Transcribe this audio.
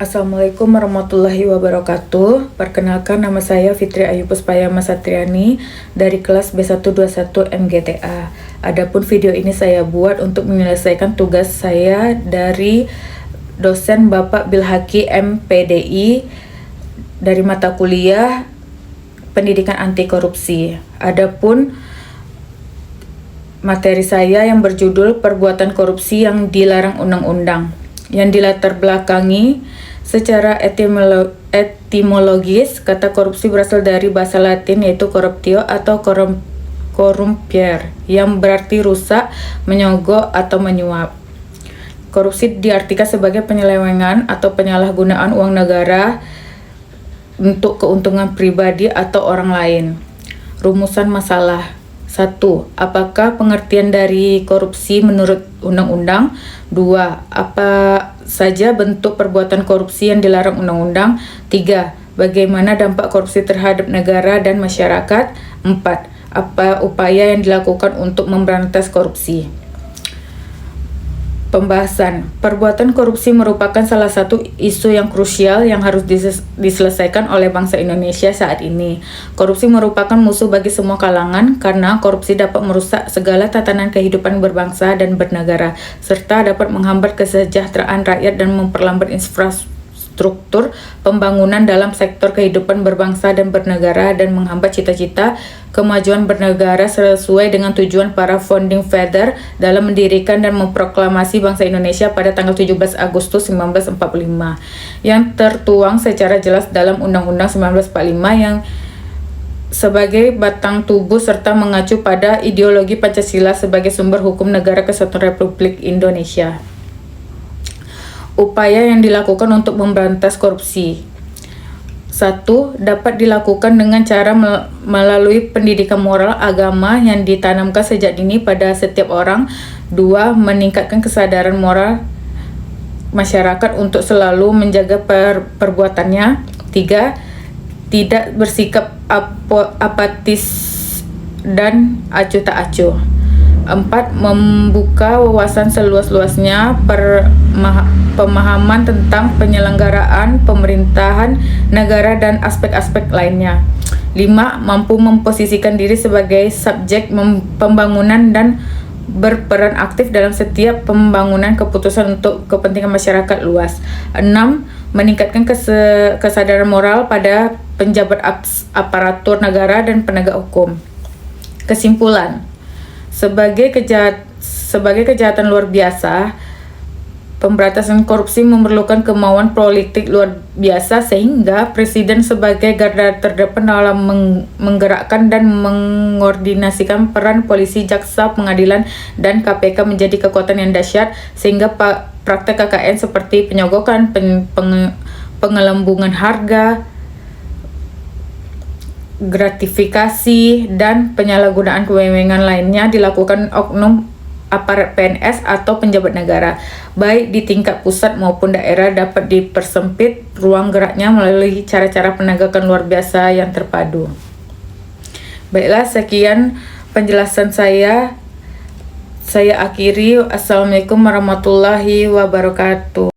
Assalamualaikum warahmatullahi wabarakatuh. Perkenalkan, nama saya Fitri Ayu Puspayama Satriani dari kelas B121 MGTA. Adapun video ini saya buat untuk menyelesaikan tugas saya dari dosen Bapak Bilhaki MPDI dari mata kuliah Pendidikan Anti Korupsi. Adapun materi saya yang berjudul Perbuatan Korupsi yang Dilarang Undang-Undang, yang dilatar belakangi secara etimologis. Kata korupsi berasal dari bahasa Latin yaitu corruptio atau corrumpiere, yang berarti rusak, menyogok, atau menyuap. Korupsi diartikan sebagai penyelewengan atau penyalahgunaan uang negara untuk keuntungan pribadi atau orang lain. Rumusan masalah. 1. Apakah pengertian dari korupsi menurut undang-undang? 2. Apa saja bentuk perbuatan korupsi yang dilarang undang-undang? 3. Bagaimana dampak korupsi terhadap negara dan masyarakat? 4. Apa upaya yang dilakukan untuk memberantas korupsi? Pembahasan. Perbuatan korupsi merupakan salah satu isu yang krusial yang harus diselesaikan oleh bangsa Indonesia saat ini. Korupsi merupakan musuh bagi semua kalangan karena korupsi dapat merusak segala tatanan kehidupan berbangsa dan bernegara, serta dapat menghambat kesejahteraan rakyat dan memperlambat infrastruktur pembangunan dalam sektor kehidupan berbangsa dan bernegara, dan menghambat cita-cita kemajuan bernegara sesuai dengan tujuan para founding father dalam mendirikan dan memproklamasi bangsa Indonesia pada tanggal 17 Agustus 1945, yang tertuang secara jelas dalam Undang-Undang 1945 yang sebagai batang tubuh serta mengacu pada ideologi Pancasila sebagai sumber hukum Negara Kesatuan Republik Indonesia. Upaya yang dilakukan untuk memberantas korupsi. 1. Dapat dilakukan dengan cara melalui pendidikan moral agama yang ditanamkan sejak dini pada setiap orang. 2. Meningkatkan kesadaran moral masyarakat untuk selalu menjaga perbuatannya. 3. Tidak bersikap apatis dan acuh tak acuh. 4. Membuka wawasan seluas-luasnya pemahaman tentang penyelenggaraan pemerintahan negara dan aspek-aspek lainnya. 5. Mampu memposisikan diri sebagai subjek pembangunan dan berperan aktif dalam setiap pembangunan keputusan untuk kepentingan masyarakat luas. 6. Meningkatkan kesadaran moral pada penjabat aparatur negara dan penegak hukum. Kesimpulan. Sebagai kejahatan luar biasa, pemberantasan korupsi memerlukan kemauan politik luar biasa, sehingga Presiden sebagai garda terdepan dalam menggerakkan dan mengordinasikan peran polisi, jaksa, pengadilan, dan KPK menjadi kekuatan yang dahsyat, sehingga praktek KKN seperti penyogokan, pengelambungan harga, gratifikasi, dan penyalahgunaan kewenangan lainnya dilakukan oknum aparat PNS atau penjabat negara, baik di tingkat pusat maupun daerah, dapat dipersempit ruang geraknya melalui cara-cara penegakan luar biasa yang terpadu. Baiklah, sekian penjelasan saya. Saya akhiri. Assalamualaikum warahmatullahi wabarakatuh.